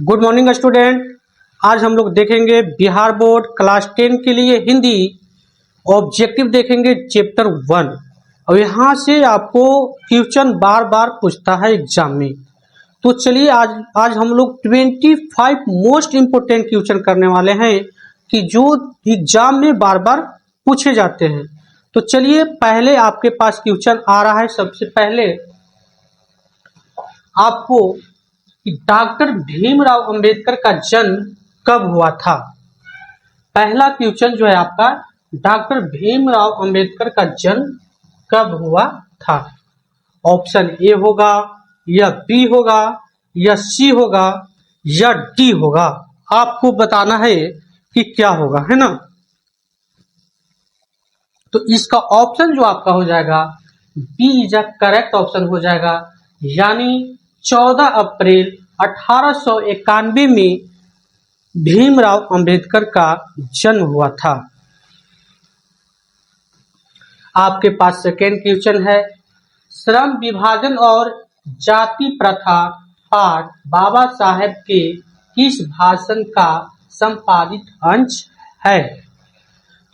Good morning student. आज हम लोग देखेंगे बिहार बोर्ड क्लास 10 के लिए हिंदी ऑब्जेक्टिव देखेंगे चैप्टर 1। और यहाँ से आपको क्वेश्चन बार बार पूछता है एग्जाम में। तो चलिए आज हम लोग 25 मोस्ट इम्पोर्टेंट क्वेश्चन करने वाले हैं कि जो एग्जाम में बार बार पूछे जाते हैं। तो चलिए पहले आपके पास क्वेश्चन आ रहा है। सबसे पहले आपको कि डॉक्टर भीमराव अंबेडकर का जन्म कब हुआ था। पहला क्वेश्चन जो है आपका, डॉक्टर भीमराव अंबेडकर का जन्म कब हुआ था। ऑप्शन ए होगा या बी होगा या सी होगा या डी होगा। आपको बताना है कि क्या होगा, है ना। तो इसका ऑप्शन जो आपका हो जाएगा B is a correct option हो जाएगा। यानी 14 अप्रैल 1891 में भीमराव अंबेडकर का जन्म हुआ था। आपके पास सेकेंड क्वेश्चन है, श्रम विभाजन और जाति प्रथा पाठ बाबा साहेब के किस भाषण का संपादित अंश है।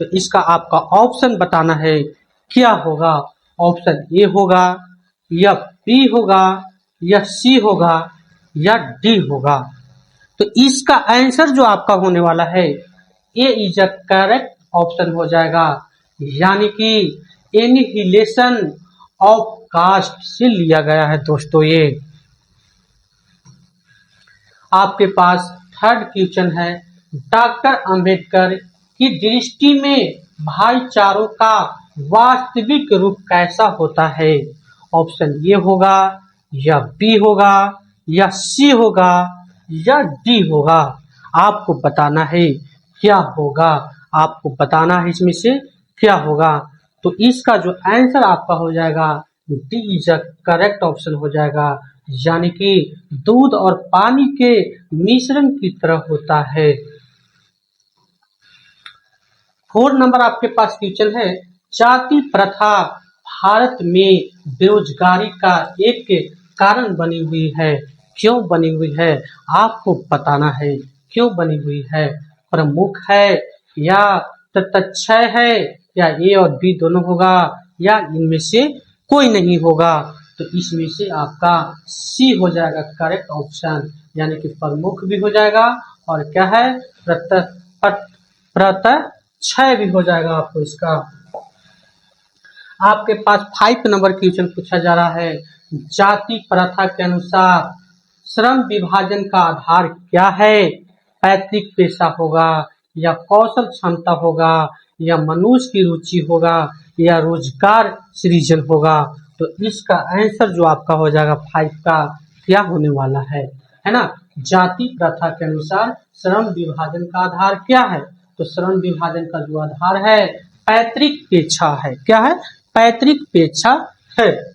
तो इसका आपका ऑप्शन बताना है क्या होगा। ऑप्शन ए होगा या बी होगा या सी होगा या डी होगा। तो इसका आंसर जो आपका होने वाला है ए इज अ करेक्ट ऑप्शन हो जाएगा। यानी कि एनिहिलेशन ऑफ कास्ट से लिया गया है दोस्तों। ये आपके पास थर्ड क्वेश्चन है, डॉक्टर अंबेडकर की दृष्टि में भाईचारों का वास्तविक रूप कैसा होता है। ऑप्शन ए होगा या बी होगा या सी होगा या डी होगा। आपको बताना है क्या होगा। आपको बताना है इसमें से क्या होगा। तो इसका जो आंसर आपका हो जाएगा D is a correct option हो जाएगा। यानी कि दूध और पानी के मिश्रण की तरह होता है। 4 नंबर आपके पास क्वेश्चन है, जाति प्रथा भारत में बेरोजगारी का एक कारण बनी हुई है। क्यों बनी हुई है आपको बताना है। क्यों बनी हुई है, प्रमुख है या तथ्य है या ए और बी दोनों होगा या इनमें से कोई नहीं होगा। तो इसमें से आपका सी हो जाएगा करेक्ट ऑप्शन। यानी कि प्रमुख भी हो जाएगा और क्या है प्रत्यय भी हो जाएगा आपको इसका। आपके पास 5 नंबर क्वेश्चन पूछा जा रहा है, जाति प्रथा के अनुसार श्रम विभाजन का आधार क्या है। पैतृक पेशा होगा या कौशल क्षमता होगा या मनुष्य की रुचि होगा या रोजगार सृजन होगा। तो इसका आंसर जो आपका हो जाएगा 5 का क्या होने वाला है ना। जाति प्रथा के अनुसार श्रम विभाजन का आधार क्या है। तो श्रम विभाजन का जो आधार है पैतृक पेशा है। क्या है, पैतृक पेशा है।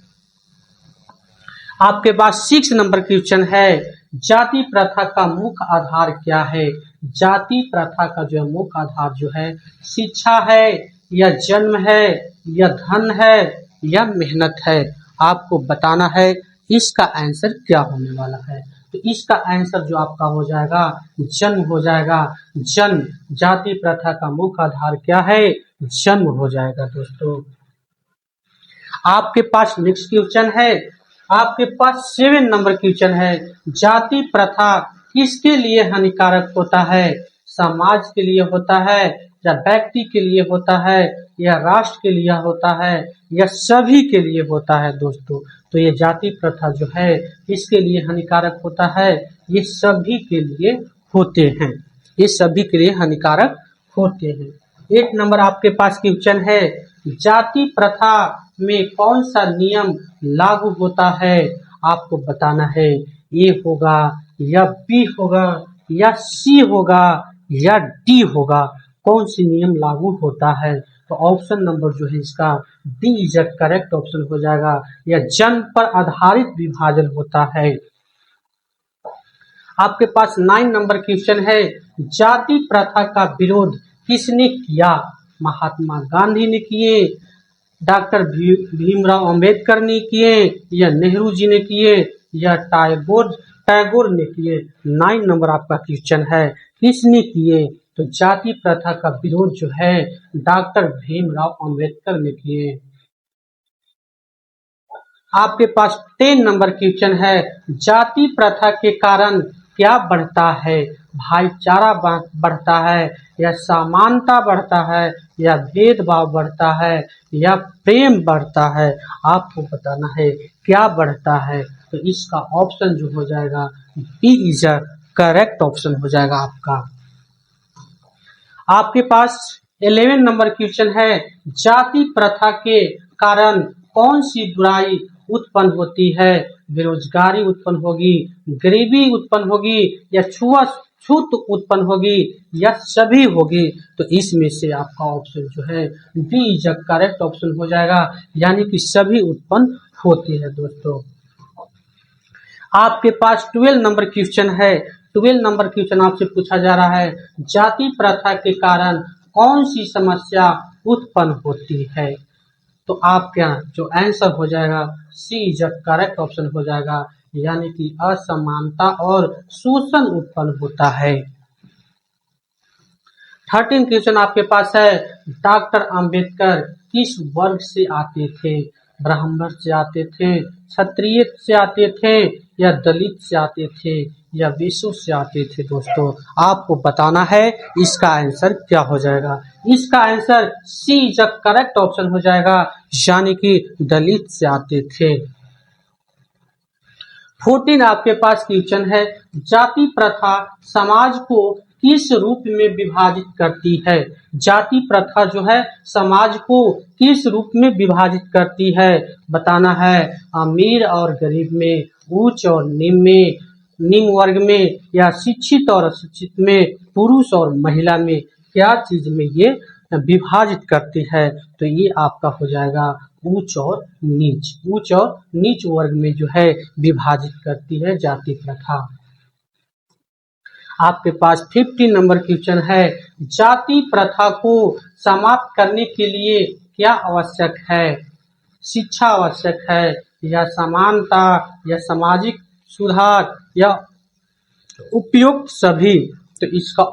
आपके पास 6 नंबर क्वेश्चन है, जाति प्रथा का मुख्य आधार क्या है। जाति प्रथा का जो मुख्य आधार जो है शिक्षा है या जन्म है या धन है या मेहनत है। आपको बताना है इसका आंसर क्या होने वाला है। तो इसका आंसर जो आपका हो जाएगा जन्म हो जाएगा। जन्म, जाति प्रथा का मुख्य आधार क्या है, जन्म हो जाएगा दोस्तों। आपके पास नेक्स्ट क्वेश्चन है, आपके पास 7 नंबर क्वेश्चन है, जाति प्रथा किसके लिए हानिकारक होता है। समाज के लिए होता है या व्यक्ति के लिए होता है या राष्ट्र के लिए होता है या सभी के लिए होता है दोस्तों। तो ये जाति प्रथा जो है इसके लिए हानिकारक होता है। ये सभी के लिए होते हैं। ये सभी के लिए हानिकारक होते हैं। 8 नंबर आपके पास क्वेश्चन है, जाति प्रथा में कौन सा नियम लागू होता है। आपको बताना है ए होगा या बी होगा या सी होगा या डी होगा। कौन सी नियम लागू होता है। तो ऑप्शन नंबर जो है इसका D is a correct option हो जाएगा। या जन्म पर आधारित विभाजन होता है। आपके पास 9 नंबर क्वेश्चन है, जाति प्रथा का विरोध किसने किया। महात्मा गांधी ने किए, डॉक्टर भीमराव अंबेडकर ने किए या नेहरू जी ने किए या टैगोर टैगोर ने किए। 9 नंबर आपका क्वेश्चन है, किसने किए? तो जाति प्रथा का विरोध जो है डॉक्टर भीमराव अंबेडकर ने किए। आपके पास 10 नंबर क्वेश्चन है, जाति प्रथा के कारण क्या बढ़ता है? भाईचारा बढ़ता है, या समानता बढ़ता है, या भेदभाव बढ़ता है, या प्रेम बढ़ता है? आपको बताना है क्या बढ़ता है। तो इसका ऑप्शन जो हो जाएगा B is a correct option हो जाएगा आपका। आपके पास 11 नंबर क्वेश्चन है, जाति प्रथा के कारण कौन सी बुराई उत्पन्न होती है? बेरोजगारी उत्पन्न होगी, गरीबी उत्पन्न होगी, या छूत उत्पन्न होगी, या सभी होगी? तो इसमें से आपका ऑप्शन जो है B is a correct option हो जाएगा, यानी कि सभी उत्पन्न होती है। दोस्तों आपके पास 12 नंबर क्वेश्चन है। 12 नंबर क्वेश्चन आपसे पूछा जा रहा है, जाति प्रथा के कारण कौन सी समस्या उत्पन्न होती है? तो आपका जो आंसर हो जाएगा सी इज करेक्ट ऑप्शन हो जाएगा, यानी कि असमानता और शोषण उत्पन्न होता है। 13 क्वेश्चन आपके पास है, डॉक्टर अंबेडकर किस वर्ग से आते थे? ब्राह्मण से आते थे, क्षत्रिय से आते थे, या दलित से आते थे, या वैश्य से आते थे? दोस्तों आपको बताना है इसका आंसर क्या हो जाएगा। इसका answer C is correct option हो जाएगा, यानी कि दलित से आते थे। 14 आपके पास क्वेश्चन है, जाति प्रथा समाज को किस रूप में विभाजित करती है? जाति प्रथा जो है समाज को किस रूप में विभाजित करती है? बताना है, अमीर और गरीब में, उच्च और निम्न वर्ग में, या शिक्षित और अशिक्षित में, पुरुष और महिला में, क्या चीज में ये विभाजित करती है? तो ये आपका हो जाएगा उच्च और नीच वर्ग में जो है विभाजित करती है जाति प्रथा। आपके पास 15 नंबर क्वेश्चन है, जाति प्रथा को समाप्त करने के लिए क्या आवश्यक है? शिक्षा आवश्यक है, या समानता, या सामाजिक सुधार, या उपयुक्त सभी? तो इसका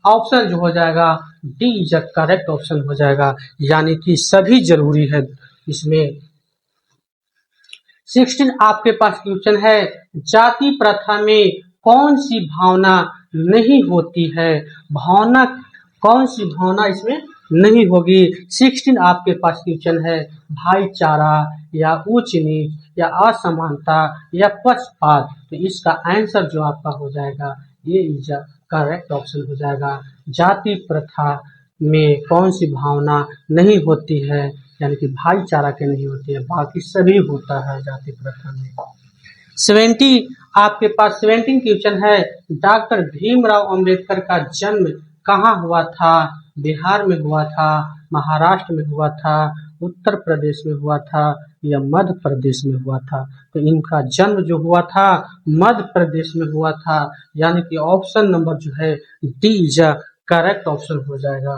ऑप्शन जो हो जाएगा डी इज करेक्ट ऑप्शन हो जाएगा, यानी कि सभी जरूरी है इसमें। 16 आपके पास क्वेश्चन है, जाति प्रथा में कौन सी भावना नहीं होती है? कौन सी भावना इसमें नहीं होगी? 16 आपके पास क्वेश्चन है, भाईचारा, या उच्च नीच, या असमानता, या पक्षपात? तो इसका आंसर जो आपका हो जाएगा ये इज करेक्ट ऑप्शन हो जाएगा। जाति प्रथा में कौन सी भावना नहीं होती है, यानी कि भाईचारा के नहीं होती है, बाकी सभी होता है जाति प्रथा में। 17 आपके पास 17 क्वेश्चन है, डॉक्टर भीमराव अंबेडकर का जन्म कहाँ हुआ था? बिहार में हुआ था, महाराष्ट्र में हुआ था, उत्तर प्रदेश में हुआ था, या मध्य प्रदेश में हुआ था? तो इनका जन्म जो हुआ था मध्य प्रदेश में हुआ था, यानी कि ऑप्शन नंबर जो है डी इज करेक्ट ऑप्शन हो जाएगा।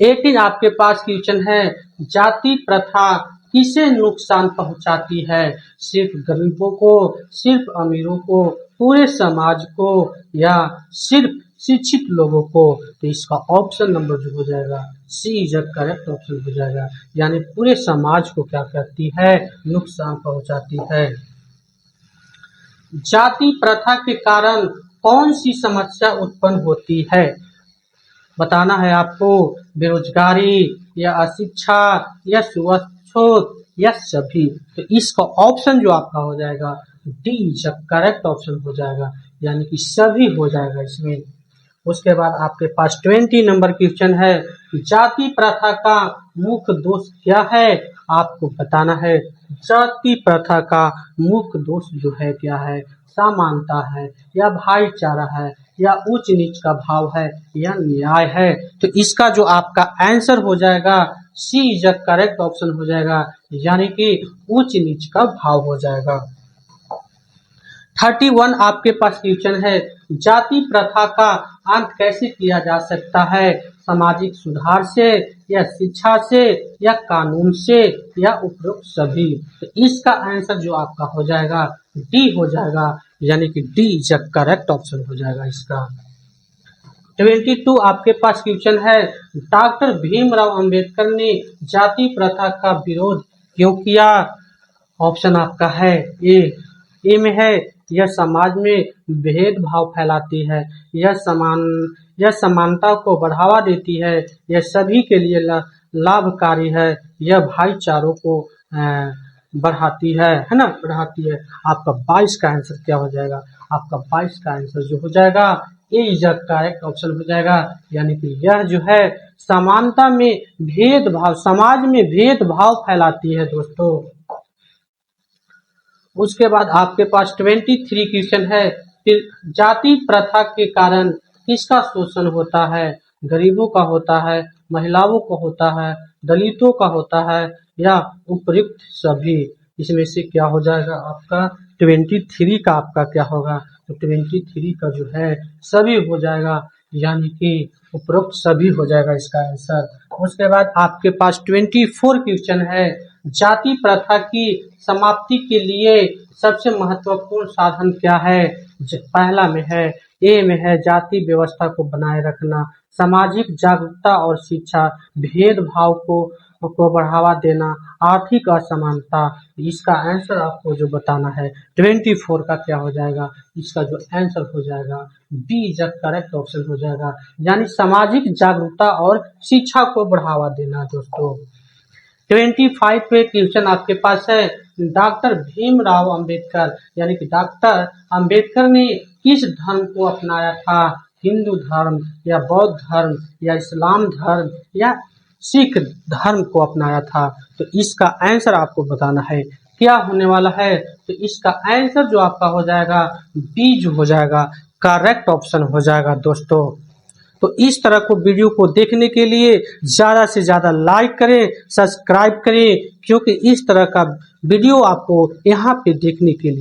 18 आपके पास क्वेश्चन है, जाति प्रथा किसे नुकसान पहुंचाती है? सिर्फ गरीबों को, सिर्फ अमीरों को, पूरे समाज को, या सिर्फ शिक्षित लोगों को? तो इसका ऑप्शन नंबर जो हो जाएगा सी इज करेक्ट ऑप्शन हो जाएगा, यानी पूरे समाज को क्या करती है? नुकसान पहुंचाती है। जाति प्रथा के कारण कौन सी समस्या उत्पन्न होती है? बताना है आपको, बेरोजगारी, या अशिक्षा, या छूत, या सभी? तो इसका ऑप्शन जो आपका हो जाएगा डी इज करेक्ट ऑप्शन हो जाएगा, यानी कि सभी हो जाएगा इसमें। उसके बाद आपके पास 20 नंबर क्वेश्चन है, जाति प्रथा का मुख्य दोष क्या है? आपको बताना है, जाति प्रथा का मुख्य दोष जो है क्या है? समानता है, या भाईचारा है, या उच्च नीच का भाव है, या न्याय है? तो इसका जो आपका आंसर हो जाएगा सी इज करेक्ट ऑप्शन हो जाएगा, यानी कि उच्च नीच का भाव हो जाएगा। 31 आपके पास क्वेश्चन है, जाति प्रथा का अंत कैसे किया जा सकता है? सामाजिक सुधार से या शिक्षा से या कानून से या उपरोक्त सभी। तो इसका आंसर जो आपका हो जाएगा डी हो जाएगा, यानी कि डी इज करेक्ट ऑप्शन हो जाएगा इसका। 22 आपके पास क्वेश्चन है, डॉक्टर भीमराव अंबेडकर ने जाति प्रथा का विरोध क्यों किया? ऑप्शन आपका है ए में है, यह समाज में भेदभाव फैलाती है, यह समानता को बढ़ावा देती है, यह सभी के लिए लाभकारी है, यह भाईचारों को बढ़ाती है ना, बढ़ाती है। आपका 22 का आंसर क्या हो जाएगा? आपका 22 का आंसर जो हो जाएगा ए इज करेक्ट ऑप्शन हो जाएगा, यानी कि यह जो है समानता में भेदभाव, समाज में भेदभाव फैलाती है दोस्तों। उसके बाद आपके पास 23 क्वेश्चन है, जाति प्रथा के कारण किसका शोषण होता है? गरीबों का होता है, महिलाओं का होता है, दलितों का होता है या उपयुक्त सभी। इसमें से क्या हो जाएगा? आपका 23 का आपका क्या होगा? तो 23 का जो है सभी हो जाएगा, यानी कि उपरोक्त सभी हो जाएगा इसका आंसर। उसके बाद आपके पास 24 क्वेश्चन है, जाति प्रथा की समाप्ति के लिए सबसे महत्वपूर्ण साधन क्या है? पहला में है, ए में है जाति व्यवस्था को बनाए रखना, सामाजिक जागरूकता और शिक्षा, भेदभाव को बढ़ावा देना, आर्थिक असमानता। इसका आंसर आपको जो बताना है 24 का क्या हो जाएगा? इसका जो आंसर हो जाएगा बी इज करेक्ट ऑप्शन हो जाएगा, यानी सामाजिक जागरूकता और शिक्षा को बढ़ावा देना दोस्तों। 25 पे क्वेश्चन आपके पास है, डॉक्टर भीमराव अंबेडकर यानी कि डॉक्टर अंबेडकर ने किस धर्म को अपनाया था? हिंदू धर्म या बौद्ध धर्म या इस्लाम धर्म या सिख धर्म को अपनाया था? तो इसका आंसर आपको बताना है क्या होने वाला है। तो इसका आंसर जो आपका हो जाएगा बी जो हो जाएगा करेक्ट ऑप्शन हो जाएगा दोस्तों। तो इस तरह को वीडियो को देखने के लिए ज़्यादा से ज़्यादा लाइक करें, सब्सक्राइब करें, क्योंकि इस तरह का वीडियो आपको यहाँ पे देखने के लिए